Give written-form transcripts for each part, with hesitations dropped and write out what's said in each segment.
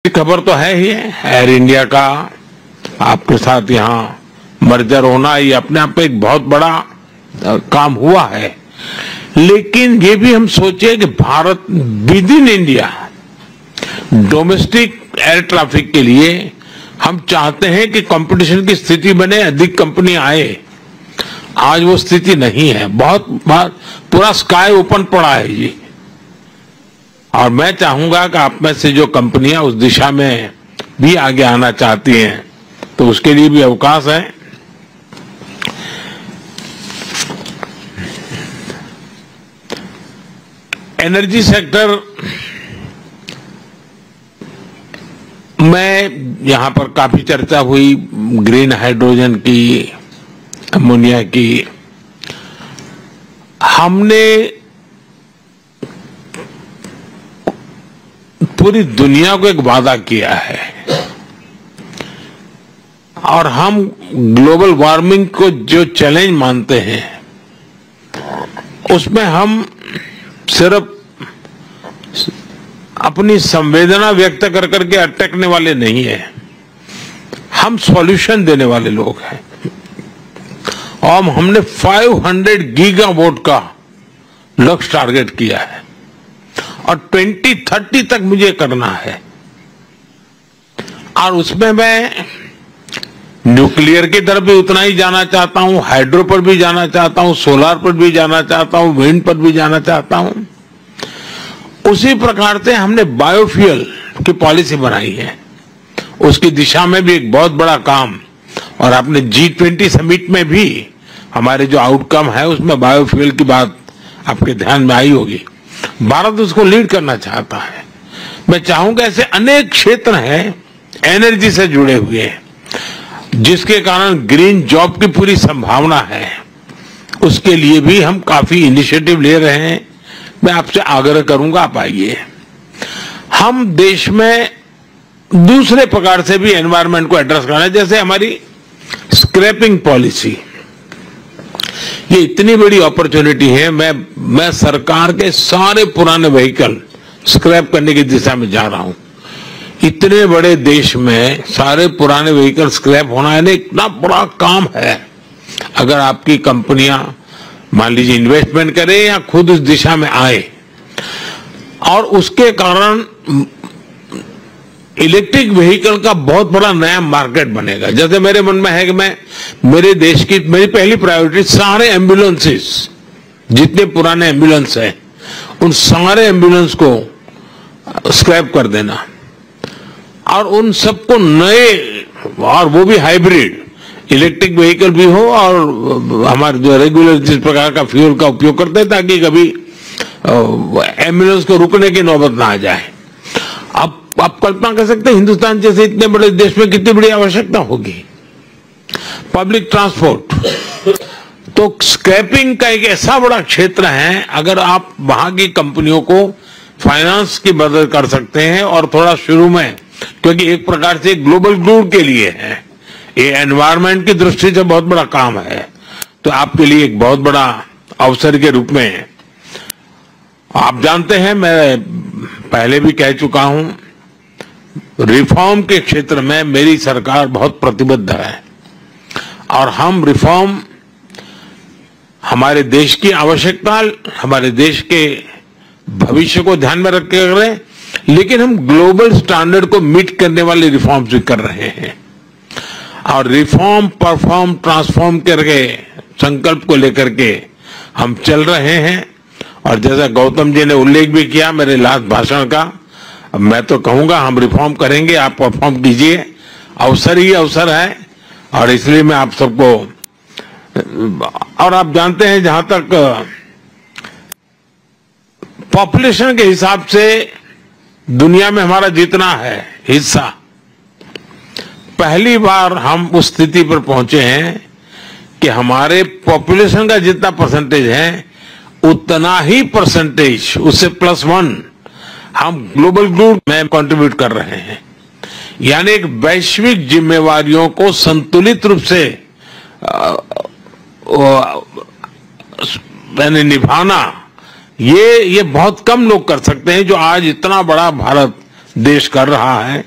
खबर तो है ही है। एयर इंडिया का आपके साथ यहाँ मर्जर होना ये अपने आप में एक बहुत बड़ा काम हुआ है, लेकिन ये भी हम सोचे कि Bharat with in India domestic air traffic के लिए हम चाहते हैं कि कंपटीशन की स्थिति बने, अधिक कंपनी आए। आज वो स्थिति नहीं है, बहुत पूरा स्काई ओपन पड़ा है जी। और मैं चाहूंगा कि आप में से जो कंपनियां उस दिशा में भी आगे आना चाहती हैं तो उसके लिए भी अवकाश है। एनर्जी सेक्टर में यहां पर काफी चर्चा हुई, ग्रीन हाइड्रोजन की, अमोनिया की। हमने पूरी दुनिया को एक वादा किया है और हम ग्लोबल वार्मिंग को जो चैलेंज मानते हैं उसमें हम सिर्फ अपनी संवेदना व्यक्त कर करके अटकने वाले नहीं है, हम सॉल्यूशन देने वाले लोग हैं। और हमने 500 गीगावाट का लक्ष्य टारगेट किया है और 2030 तक मुझे करना है। और उसमें मैं न्यूक्लियर की तरफ भी उतना ही जाना चाहता हूं, हाइड्रो पर भी जाना चाहता हूं, सोलार पर भी जाना चाहता हूं, विंड पर भी जाना चाहता हूं। उसी प्रकार से हमने बायोफ्यूल की पॉलिसी बनाई है, उसकी दिशा में भी एक बहुत बड़ा काम। और आपने G20 समिट में भी हमारे जो आउटकम है उसमें बायोफ्यूल की बात आपके ध्यान में आई होगी। भारत उसको लीड करना चाहता है। मैं चाहूंगा ऐसे अनेक क्षेत्र हैं एनर्जी से जुड़े हुए जिसके कारण ग्रीन जॉब की पूरी संभावना है, उसके लिए भी हम काफी इनिशिएटिव ले रहे हैं। मैं आपसे आग्रह करूंगा आप आइए। हम देश में दूसरे प्रकार से भी एनवायरनमेंट को एड्रेस करना है, जैसे हमारी स्क्रैपिंग पॉलिसी। ये इतनी बड़ी अपॉर्चुनिटी है। मैं सरकार के सारे पुराने व्हीकल स्क्रैप करने की दिशा में जा रहा हूं। इतने बड़े देश में सारे पुराने व्हीकल स्क्रैप होना है, इतना बड़ा काम है। अगर आपकी कंपनियां मान लीजिए इन्वेस्टमेंट करें या खुद उस दिशा में आए, और उसके कारण इलेक्ट्रिक व्हीकल का बहुत बड़ा नया मार्केट बनेगा। जैसे मेरे मन में है कि मेरे देश की मेरी पहली प्रायोरिटी सारे एम्बुलेंसेस, जितने पुराने एम्बुलेंस हैं उन सारे एम्बुलेंस को स्क्रैप कर देना और उन सबको नए, और वो भी हाइब्रिड इलेक्ट्रिक व्हीकल भी हो और हमारे जो रेगुलर जिस प्रकार का फ्यूल का उपयोग करते हैं, ताकि कभी एम्बुलेंस को रुकने की नौबत ना आ जाए। अब आप कल्पना कर सकते हैं हिंदुस्तान जैसे इतने बड़े देश में कितनी बड़ी आवश्यकता होगी पब्लिक ट्रांसपोर्ट। तो स्क्रैपिंग का एक ऐसा बड़ा क्षेत्र है, अगर आप वहां की कंपनियों को फाइनेंस की मदद कर सकते हैं और थोड़ा शुरू में, क्योंकि एक प्रकार से ग्लोबल गुड के लिए है, ये एनवायरनमेंट की दृष्टि से बहुत बड़ा काम है, तो आपके लिए एक बहुत बड़ा अवसर के रूप में। आप जानते हैं मैं पहले भी कह चुका हूं, रिफॉर्म के क्षेत्र में मेरी सरकार बहुत प्रतिबद्ध है और हम रिफॉर्म हमारे देश की आवश्यकता, हमारे देश के भविष्य को ध्यान में रख के कर रहे हैं, लेकिन हम ग्लोबल स्टैंडर्ड को मीट करने वाले रिफॉर्म्स भी कर रहे हैं। और रिफॉर्म परफॉर्म ट्रांसफॉर्म करके संकल्प को लेकर के हम चल रहे हैं। और जैसा गौतम जी ने उल्लेख भी किया मेरे लास्ट भाषण का, मैं तो कहूंगा हम रिफॉर्म करेंगे, आप परफॉर्म कीजिए। अवसर ही अवसर है और इसलिए मैं आप सबको, और आप जानते हैं जहां तक पॉपुलेशन के हिसाब से दुनिया में हमारा जितना है हिस्सा, पहली बार हम उस स्थिति पर पहुंचे हैं कि हमारे पॉपुलेशन का जितना परसेंटेज है उतना ही परसेंटेज, उससे +1 हम ग्लोबल गुड में कंट्रीब्यूट कर रहे हैं। यानी एक वैश्विक जिम्मेवारियों को संतुलित रूप से निभाना, ये बहुत कम लोग कर सकते हैं, जो आज इतना बड़ा भारत देश कर रहा है।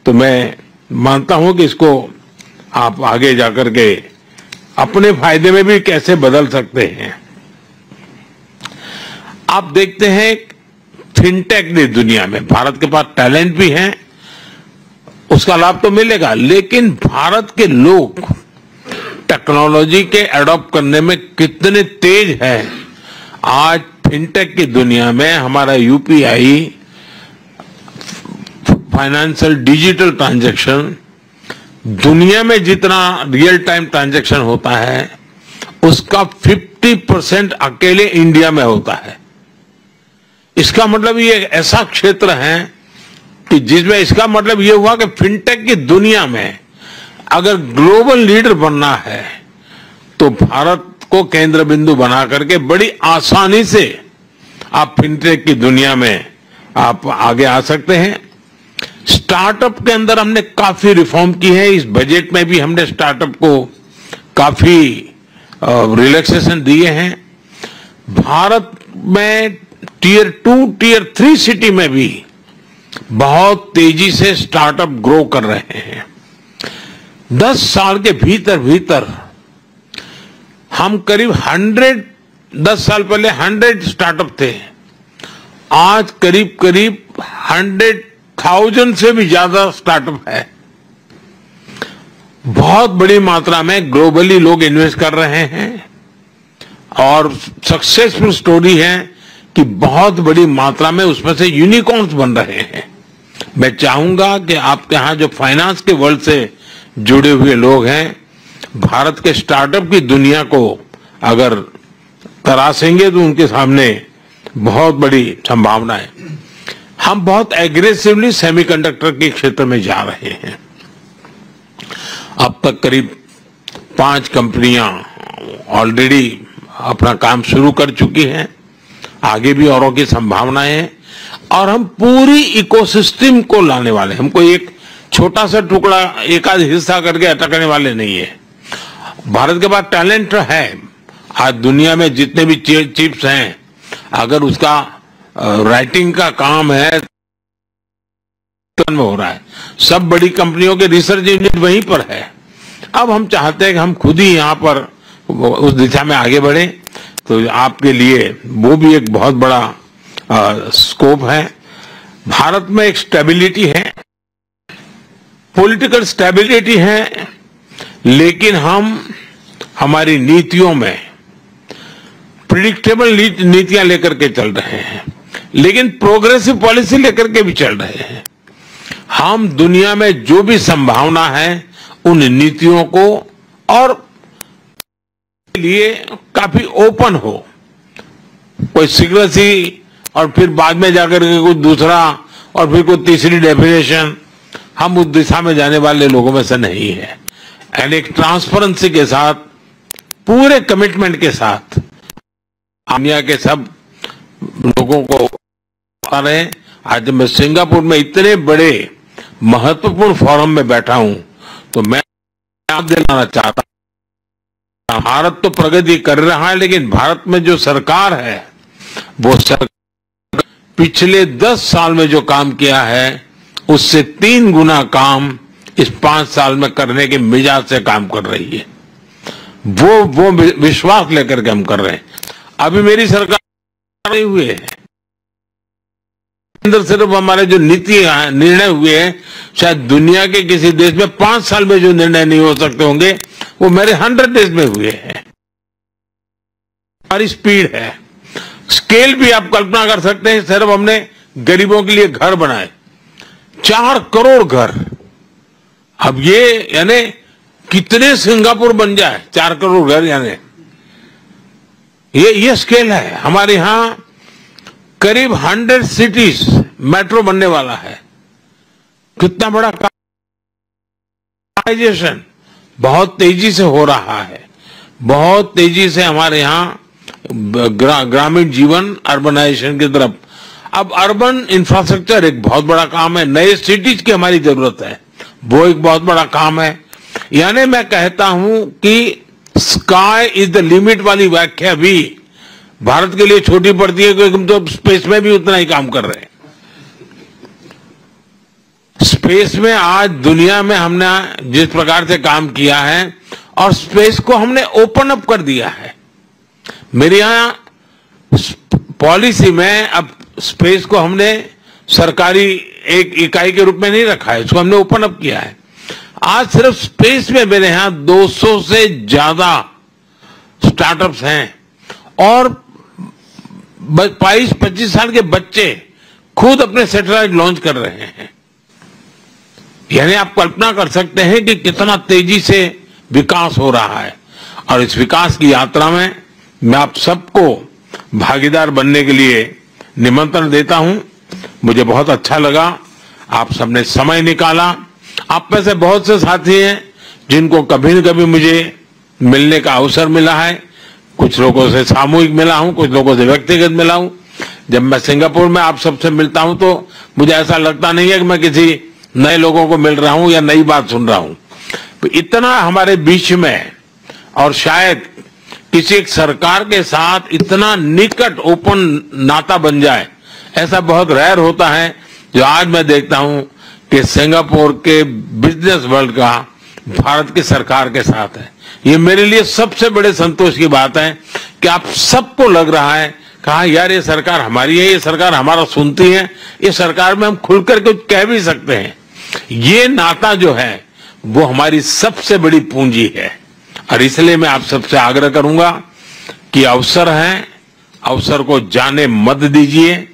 तो मैं मानता हूं कि इसको आप आगे जाकर के अपने फायदे में भी कैसे बदल सकते हैं। आप देखते हैं फिनटेक ने दुनिया में, भारत के पास टैलेंट भी है, उसका लाभ तो मिलेगा, लेकिन भारत के लोग टेक्नोलॉजी के एडॉप्ट करने में कितने तेज हैं। आज फिनटेक की दुनिया में हमारा यूपीआई, फाइनेंशियल डिजिटल ट्रांजैक्शन, दुनिया में जितना रियल टाइम ट्रांजैक्शन होता है उसका 50% अकेले इंडिया में होता है। इसका मतलब ये ऐसा क्षेत्र है कि जिसमें इसका मतलब ये हुआ कि फिनटेक की दुनिया में अगर ग्लोबल लीडर बनना है तो भारत को केंद्र बिंदु बना करके बड़ी आसानी से आप फिनटेक की दुनिया में आप आगे आ सकते हैं। स्टार्टअप के अंदर हमने काफी रिफॉर्म की है। इस बजट में भी हमने स्टार्टअप को काफी रिलैक्सेशन दिए हैं। भारत में टियर 2, टियर 3 सिटी में भी बहुत तेजी से स्टार्टअप ग्रो कर रहे हैं। 10 साल के भीतर भीतर हम करीब 10 साल पहले 100 स्टार्टअप थे, आज करीब करीब 100,000 से भी ज्यादा स्टार्टअप है। बहुत बड़ी मात्रा में ग्लोबली लोग इन्वेस्ट कर रहे हैं और सक्सेसफुल स्टोरी है कि बहुत बड़ी मात्रा में उसमें से यूनिकॉर्न्स बन रहे हैं। मैं चाहूंगा कि आपके यहां जो फाइनेंस के वर्ल्ड से जुड़े हुए लोग हैं, भारत के स्टार्टअप की दुनिया को अगर तराशेंगे तो उनके सामने बहुत बड़ी संभावना है। हम बहुत एग्रेसिवली सेमीकंडक्टर के क्षेत्र में जा रहे हैं। अब तक करीब 5 कंपनियां ऑलरेडी अपना काम शुरू कर चुकी हैं, आगे भी औरों की संभावनाएं हैं और हम पूरी इकोसिस्टम को लाने वाले। हमको एक छोटा सा टुकड़ा, एक आध हिस्सा करके अटकने वाले नहीं है। भारत के पास टैलेंट है। आज दुनिया में जितने भी चिप्स हैं, अगर उसका राइटिंग का काम है हो रहा है, सब बड़ी कंपनियों के रिसर्च यूनिट वहीं पर है। अब हम चाहते हैं कि हम खुद ही यहां पर उस दिशा में आगे बढ़े, तो आपके लिए वो भी एक बहुत बड़ा स्कोप है। भारत में एक स्टेबिलिटी है, पॉलिटिकल स्टेबिलिटी है, लेकिन हम हमारी नीतियों में प्रिडिक्टेबल नीतियां लेकर के चल रहे हैं, लेकिन प्रोग्रेसिव पॉलिसी लेकर के भी चल रहे हैं। हम दुनिया में जो भी संभावना है उन नीतियों को और के लिए काफी ओपन हो, कोई सीक्रेसी और फिर बाद में जाकर के कुछ दूसरा और फिर कोई तीसरी डेफिनेशन, हम उस दिशा में जाने वाले लोगों में से नहीं है। एंड एक ट्रांसपेरेंसी के साथ, पूरे कमिटमेंट के साथ दुनिया के सब लोगों को आ रहे हैं। आज मैं सिंगापुर में इतने बड़े महत्वपूर्ण फोरम में बैठा हूं तो मैं आप दिलाना चाहता हूं, भारत तो प्रगति कर रहा है, लेकिन भारत में जो सरकार है वो सरकार पिछले 10 साल में जो काम किया है उससे 3 गुना काम इस 5 साल में करने के मिजाज से काम कर रही है। वो विश्वास लेकर के हम कर रहे हैं। अभी मेरी सरकार नहीं हुए है, अंदर सिर्फ हमारे जो नीति निर्णय हुए हैं, शायद दुनिया के किसी देश में 5 साल में जो निर्णय नहीं हो सकते होंगे वो मेरे 100 डेज में हुए हैं। हमारी स्पीड है, स्केल भी आप कल्पना कर सकते हैं। सिर्फ हमने गरीबों के लिए घर बनाए 4 करोड़ घर। अब ये यानी कितने सिंगापुर बन जाए 4 करोड़ घर, यानी ये स्केल है। हमारे यहां करीब 100 सिटीज मेट्रो बनने वाला है। कितना बड़ा कार्बनाइजेशन बहुत तेजी से हो रहा है, बहुत तेजी से हमारे यहां ग्रामीण जीवन अर्बनाइजेशन की तरफ। अब अर्बन इंफ्रास्ट्रक्चर एक बहुत बड़ा काम है, नए सिटीज की हमारी जरूरत है, वो एक बहुत बड़ा काम है। यानी मैं कहता हूं कि स्काई इज द लिमिट वाली व्याख्या भी भारत के लिए छोटी पड़ती है, क्योंकि हम तो स्पेस में भी उतना ही काम कर रहे हैं। स्पेस में आज दुनिया में हमने जिस प्रकार से काम किया है और स्पेस को हमने ओपन अप कर दिया है। मेरे यहां पॉलिसी में अब स्पेस को हमने सरकारी एक इकाई के रूप में नहीं रखा है, इसको हमने ओपन अप किया है। आज सिर्फ स्पेस में मेरे यहां 200 से ज्यादा स्टार्टअप्स हैं और 22-25 साल के बच्चे खुद अपने सैटेलाइट लॉन्च कर रहे हैं। यानी आप कल्पना कर सकते हैं कि कितना तेजी से विकास हो रहा है। और इस विकास की यात्रा में मैं आप सबको भागीदार बनने के लिए निमंत्रण देता हूं। मुझे बहुत अच्छा लगा, आप सबने समय निकाला। आप में से बहुत से साथी हैं जिनको कभी न कभी मुझे मिलने का अवसर मिला है। कुछ लोगों से सामूहिक मिला हूं, कुछ लोगों से व्यक्तिगत मिला हूं। जब मैं सिंगापुर में आप सबसे मिलता हूं तो मुझे ऐसा लगता नहीं है कि मैं किसी नए लोगों को मिल रहा हूं या नई बात सुन रहा हूं। तो इतना हमारे बीच में, और शायद किसी एक सरकार के साथ इतना निकट ओपन नाता बन जाए, ऐसा बहुत रेयर होता है। जो आज मैं देखता हूं कि सिंगापुर के बिजनेस वर्ल्ड का भारत की सरकार के साथ है। ये मेरे लिए सबसे बड़े संतोष की बात है कि आप सबको लग रहा है कहा यार ये सरकार हमारी है, ये सरकार हमारा सुनती है, ये सरकार में हम खुलकर कुछ कह भी सकते हैं। ये नाता जो है वो हमारी सबसे बड़ी पूंजी है। और इसलिए मैं आप सबसे आग्रह करूंगा कि अवसर है, अवसर को जाने मत दीजिए।